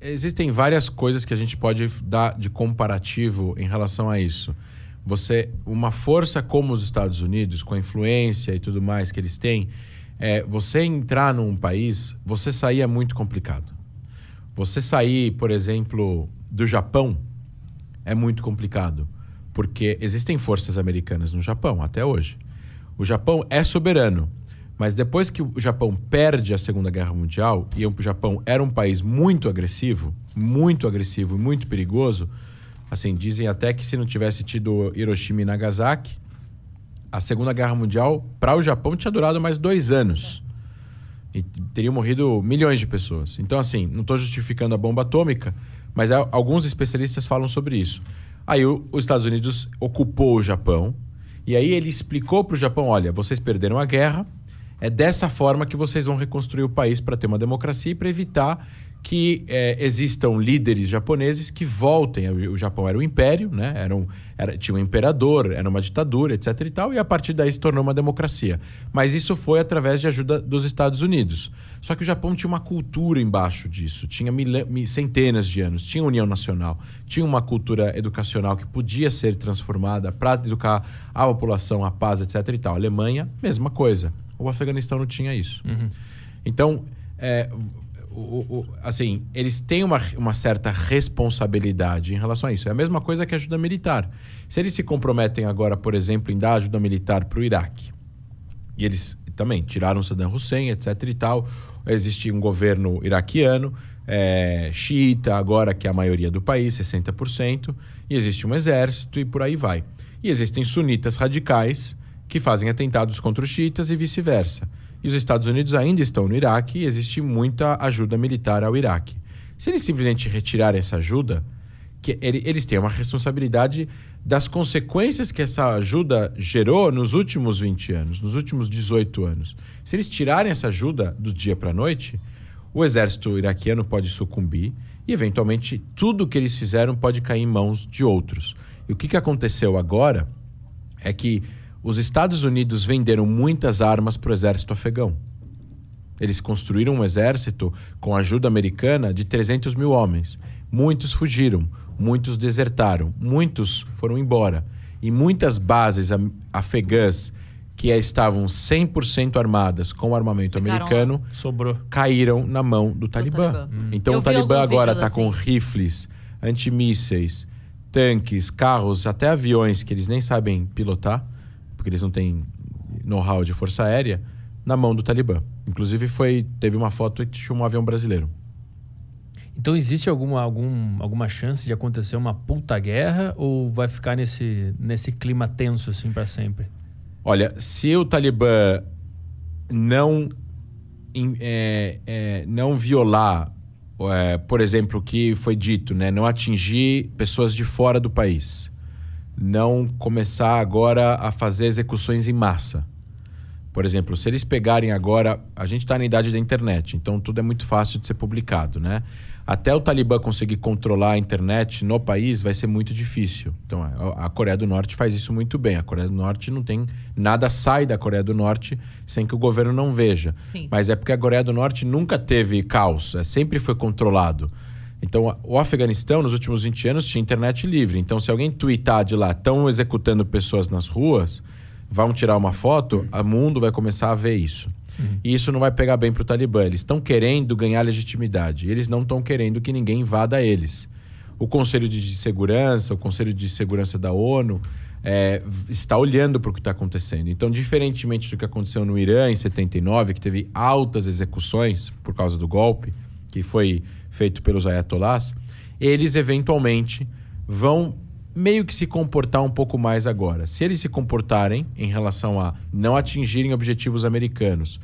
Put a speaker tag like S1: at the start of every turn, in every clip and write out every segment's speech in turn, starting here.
S1: Existem várias coisas que a gente pode dar de comparativo em relação a isso. Uma força como os Estados Unidos, com a influência e tudo mais que eles têm, você entrar num país, você sair é muito complicado. Você sair, por exemplo, do Japão é muito complicado, porque existem forças americanas no Japão até hoje. O Japão é soberano, mas depois que o Japão perde a Segunda Guerra Mundial, e o Japão era um país muito agressivo e muito perigoso, assim, dizem até que se não tivesse tido Hiroshima e Nagasaki, a Segunda Guerra Mundial, para o Japão, tinha durado mais 2 anos. E teriam morrido milhões de pessoas. Então, assim, não estou justificando a bomba atômica, mas alguns especialistas falam sobre isso. Aí os Estados Unidos ocupou o Japão, e aí ele explicou para o Japão, olha, vocês perderam a guerra, é dessa forma que vocês vão reconstruir o país para ter uma democracia e para evitar que existam líderes japoneses que voltem. O Japão era um império, né? Tinha um imperador, era uma ditadura, etc. e tal, e a partir daí se tornou uma democracia. Mas isso foi através de ajuda dos Estados Unidos. Só que o Japão tinha uma cultura embaixo disso, tinha centenas de anos, tinha União Nacional, tinha uma cultura educacional que podia ser transformada para educar a população, a paz, etc. e tal. A Alemanha, mesma coisa. O Afeganistão não tinha isso. Uhum. Então, assim, eles têm uma certa responsabilidade em relação a isso. É a mesma coisa que a ajuda militar. Se eles se comprometem agora, por exemplo, em dar ajuda militar para o Iraque, e eles também tiraram Saddam Hussein, etc. e tal, existe um governo iraquiano, xiita agora, que é a maioria do país, 60%, e existe um exército e por aí vai. E existem sunitas radicais que fazem atentados contra os xiitas e vice-versa. E os Estados Unidos ainda estão no Iraque e existe muita ajuda militar ao Iraque. Se eles simplesmente retirarem essa ajuda, eles têm uma responsabilidade das consequências que essa ajuda gerou nos últimos 20 anos, nos últimos 18 anos. Se eles tirarem essa ajuda do dia para a noite, o exército iraquiano pode sucumbir e, eventualmente, tudo que eles fizeram pode cair em mãos de outros. E o que aconteceu agora é que os Estados Unidos venderam muitas armas para o exército afegão. Eles construíram um exército com ajuda americana de 300 mil homens. Muitos fugiram, muitos desertaram, muitos foram embora. E muitas bases afegãs que estavam 100% armadas com armamento americano caíram na mão do Talibã. Então o Talibã agora está com rifles, antimísseis, tanques, carros, até aviões que eles nem sabem pilotar, porque eles não têm know-how de força aérea, na mão do Talibã. Inclusive teve uma foto que tinha um avião brasileiro.
S2: Então existe alguma chance de acontecer uma puta guerra ou vai ficar nesse clima tenso assim para sempre?
S1: Olha, se o Talibã não violar, por exemplo, o que foi dito, né, não atingir pessoas de fora do país, não começar agora a fazer execuções em massa. Por exemplo, se eles pegarem agora... A gente está na idade da internet, então tudo é muito fácil de ser publicado, né? Até o Talibã conseguir controlar a internet no país vai ser muito difícil. Então, a Coreia do Norte faz isso muito bem. A Coreia do Norte não tem... Nada sai da Coreia do Norte sem que o governo não veja. Sim. Mas é porque a Coreia do Norte nunca teve caos, sempre foi controlado. Então, o Afeganistão, nos últimos 20 anos, tinha internet livre. Então, se alguém tweetar de lá, estão executando pessoas nas ruas, vão tirar uma foto, o mundo vai começar a ver isso. E isso não vai pegar bem para o Talibã. Eles estão querendo ganhar legitimidade. Eles não estão querendo que ninguém invada eles. O Conselho de Segurança, o Conselho de Segurança da ONU, está olhando para o que está acontecendo. Então, diferentemente do que aconteceu no Irã em 79, que teve altas execuções por causa do golpe, que foi feito pelos ayatolás, eles eventualmente vão meio que se comportar um pouco mais agora. Se eles se comportarem em relação a não atingirem objetivos americanos,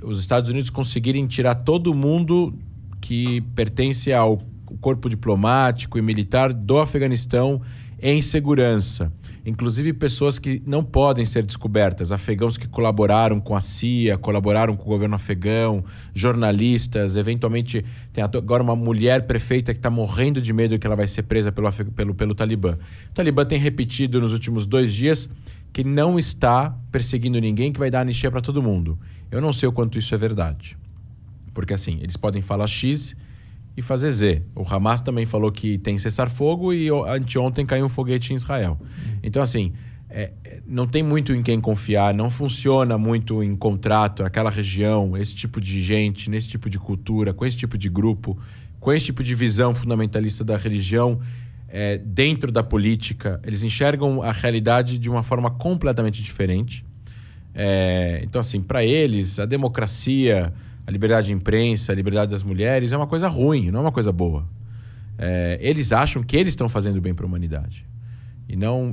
S1: os Estados Unidos conseguirem tirar todo mundo que pertence ao corpo diplomático e militar do Afeganistão em segurança, inclusive pessoas que não podem ser descobertas, afegãos que colaboraram com a CIA, colaboraram com o governo afegão, jornalistas, eventualmente tem agora uma mulher prefeita que está morrendo de medo que ela vai ser presa pelo Talibã. O Talibã tem repetido nos últimos 2 dias que não está perseguindo ninguém, que vai dar anistia para todo mundo. Eu não sei o quanto isso é verdade, porque assim, eles podem falar X e fazer Z. O Hamas também falou que tem cessar-fogo e anteontem caiu um foguete em Israel. Então, assim, não tem muito em quem confiar, não funciona muito em contrato naquela região, esse tipo de gente, nesse tipo de cultura, com esse tipo de grupo, com esse tipo de visão fundamentalista da religião dentro da política. Eles enxergam a realidade de uma forma completamente diferente. Então, assim, para eles, a democracia, a liberdade de imprensa, a liberdade das mulheres é uma coisa ruim, não é uma coisa boa. Eles acham que eles estão fazendo bem para a humanidade.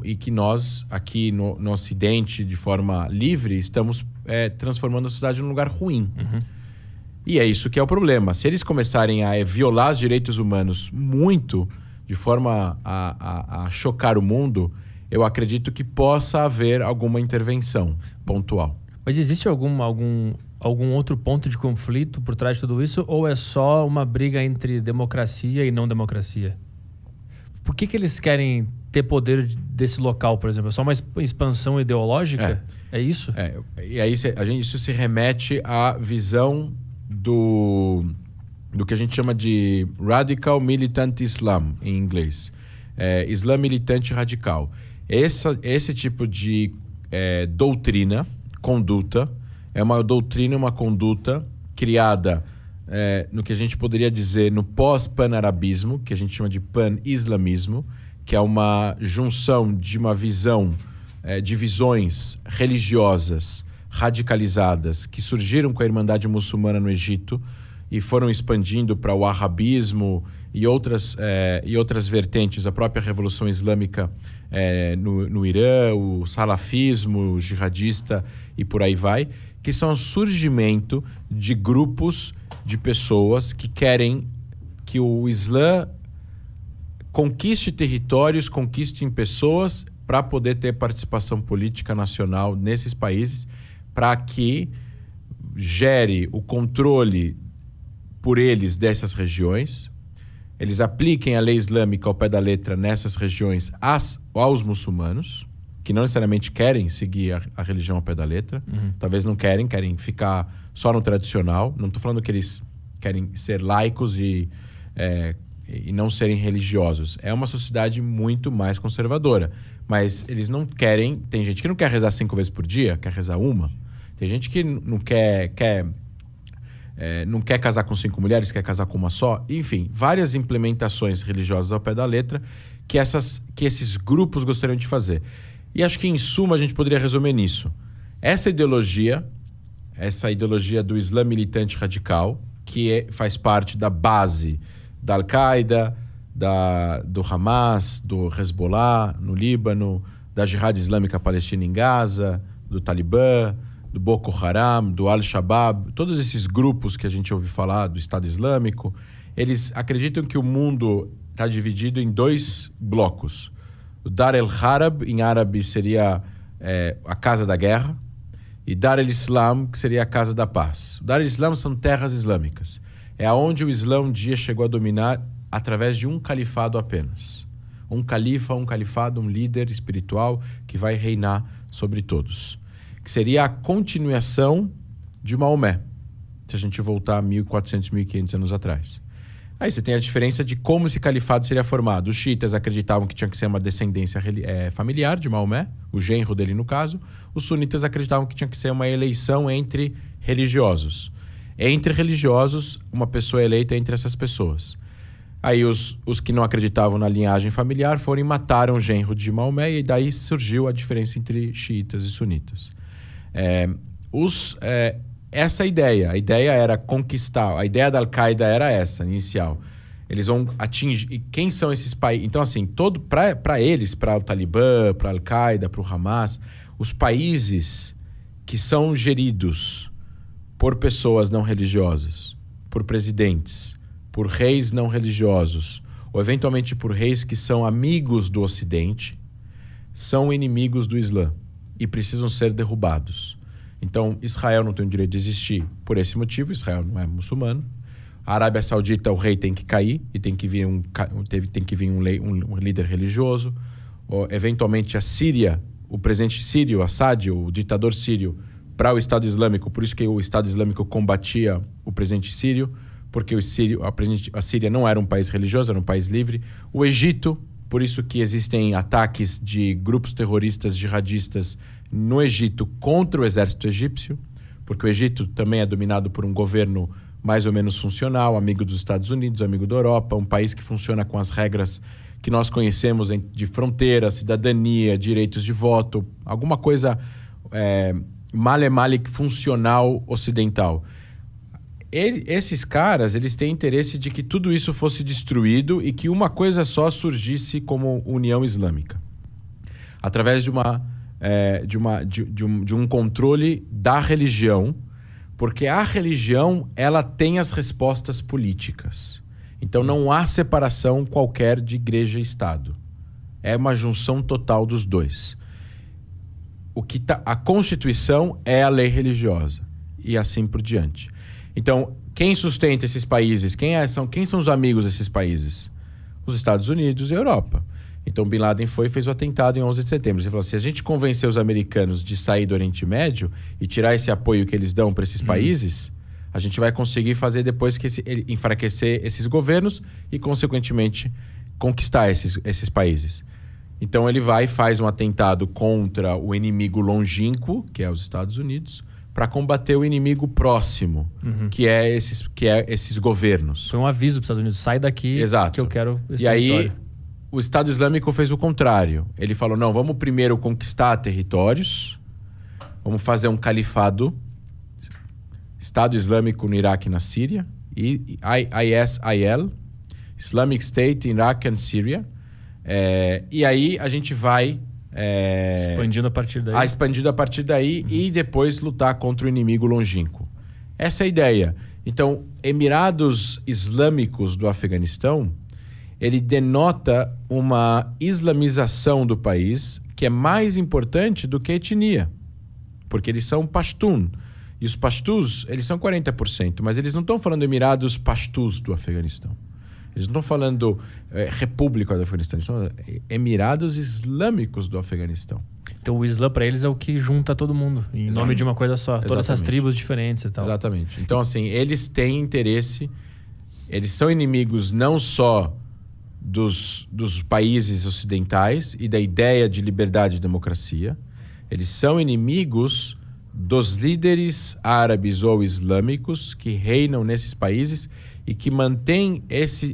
S1: E que nós, aqui no Ocidente, de forma livre, estamos transformando a sociedade num lugar ruim.
S2: Uhum.
S1: E é isso que é o problema. Se eles começarem a violar os direitos humanos muito, de forma a chocar o mundo, eu acredito que possa haver alguma intervenção pontual.
S2: Mas existe algum outro ponto de conflito por trás de tudo isso? Ou é só uma briga entre democracia e não democracia? Por que eles querem ter poder desse local, por exemplo? É só uma expansão ideológica? É isso?
S1: E aí isso se remete à visão do que a gente chama de Radical Militant Islam, em inglês. Islã militante radical. Esse tipo de doutrina, conduta, é uma doutrina, uma conduta criada no que a gente poderia dizer no pós-pan-arabismo, que a gente chama de pan-islamismo, que é uma junção de uma visão, de visões religiosas radicalizadas que surgiram com a Irmandade Muçulmana no Egito e foram expandindo para o arabismo e outras vertentes, a própria Revolução Islâmica no Irã, o salafismo jihadista e por aí vai, que são o surgimento de grupos de pessoas que querem que o Islã conquiste territórios, conquiste pessoas para poder ter participação política nacional nesses países, para que gere o controle por eles dessas regiões, eles apliquem a lei islâmica ao pé da letra nessas regiões aos muçulmanos, que não necessariamente querem seguir a religião ao pé da letra, talvez não querem ficar só no tradicional. Não estou falando que eles querem ser laicos e não serem religiosos. É uma sociedade muito mais conservadora, mas eles não querem... Tem gente que não quer rezar 5 vezes por dia, quer rezar uma. Tem gente que não quer casar com 5 mulheres, quer casar com uma só. Enfim, várias implementações religiosas ao pé da letra que esses grupos gostariam de fazer. E acho que, em suma, a gente poderia resumir nisso. Essa ideologia do Islã militante radical, que faz parte da base da Al-Qaeda, do Hamas, do Hezbollah no Líbano, da Jihad Islâmica Palestina em Gaza, do Talibã, do Boko Haram, do Al-Shabaab, todos esses grupos que a gente ouve falar do Estado Islâmico, eles acreditam que o mundo está dividido em 2 blocos. O Dar el-Harb, em árabe, seria a Casa da Guerra, e Dar el-Islam, que seria a Casa da Paz. O Dar el-Islam são terras islâmicas. É onde o Islã um dia chegou a dominar através de um califado apenas. Um califado, um líder espiritual que vai reinar sobre todos. Que seria a continuação de Maomé, se a gente voltar 1.400, 1.500 anos atrás. Aí você tem a diferença de como esse califado seria formado. Os xiitas acreditavam que tinha que ser uma descendência familiar de Maomé, o genro dele no caso. Os sunitas acreditavam que tinha que ser uma eleição entre religiosos. Entre religiosos, uma pessoa eleita entre essas pessoas. Aí os que não acreditavam na linhagem familiar foram e mataram o genro de Maomé, e daí surgiu a diferença entre xiitas e sunitas. Essa ideia. A ideia era conquistar. A ideia da Al-Qaeda era essa, inicial. Eles vão atingir... E quem são esses países? Então, assim, para eles, para o Talibã, para a Al-Qaeda, para o Hamas, os países que são geridos por pessoas não religiosas, por presidentes, por reis não religiosos, ou eventualmente por reis que são amigos do Ocidente, são inimigos do Islã e precisam ser derrubados. Então, Israel não tem o direito de existir por esse motivo. Israel não é muçulmano. A Arábia Saudita, o rei tem que cair e tem que vir um líder religioso. Ou, eventualmente, a Síria, o presidente sírio, Assad, o ditador sírio, para o Estado Islâmico. Por isso que o Estado Islâmico combatia o presidente sírio, porque a Síria não era um país religioso, era um país livre. O Egito, por isso que existem ataques de grupos terroristas jihadistas no Egito contra o exército egípcio, porque o Egito também é dominado por um governo mais ou menos funcional, amigo dos Estados Unidos, amigo da Europa, um país que funciona com as regras que nós conhecemos de fronteira, cidadania, direitos de voto, alguma coisa male funcional ocidental. Esses caras, eles têm interesse de que tudo isso fosse destruído e que uma coisa só surgisse como União Islâmica, através de um controle da religião, porque a religião ela tem as respostas políticas. Então não há separação qualquer de igreja e Estado. É uma junção total dos dois. A Constituição é a lei religiosa e assim por diante. Então, quem sustenta esses países? Quem são os amigos desses países? Os Estados Unidos e a Europa. Então, Bin Laden fez o atentado em 11 de setembro. Ele falou, se a gente convencer os americanos de sair do Oriente Médio e tirar esse apoio que eles dão para esses países, a gente vai conseguir fazer depois enfraquecer esses governos e, consequentemente, conquistar esses países. Então, ele vai e faz um atentado contra o inimigo longínquo, que é os Estados Unidos, para combater o inimigo próximo, que é esses governos.
S2: Foi um aviso para os Estados Unidos, sai daqui. Exato. Que eu quero esse
S1: território. Aí, o Estado Islâmico fez o contrário. Ele falou, não, vamos primeiro conquistar territórios, vamos fazer um califado, Estado Islâmico no Iraque e na Síria, ISIL, Islamic State in Iraq and Syria. E aí a gente vai...
S2: expandindo a partir daí.
S1: E depois lutar contra o inimigo longínquo. Essa é a ideia. Então, Emirados Islâmicos do Afeganistão, ele denota uma islamização do país que é mais importante do que a etnia. Porque eles são Pashtun. E os Pashtus, eles são 40%, mas eles não estão falando Emirados Pashtus do Afeganistão. Eles não estão falando República do Afeganistão, eles estão falando Emirados Islâmicos do Afeganistão.
S2: Então o Islã para eles é o que junta todo mundo, em nome de uma coisa só. Exatamente. Todas essas tribos diferentes e tal.
S1: Exatamente. Então assim, eles têm interesse, eles são inimigos não só dos países ocidentais e da ideia de liberdade e democracia, eles são inimigos dos líderes árabes ou islâmicos que reinam nesses países e que mantém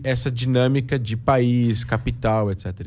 S1: essa dinâmica de país, capital, etc.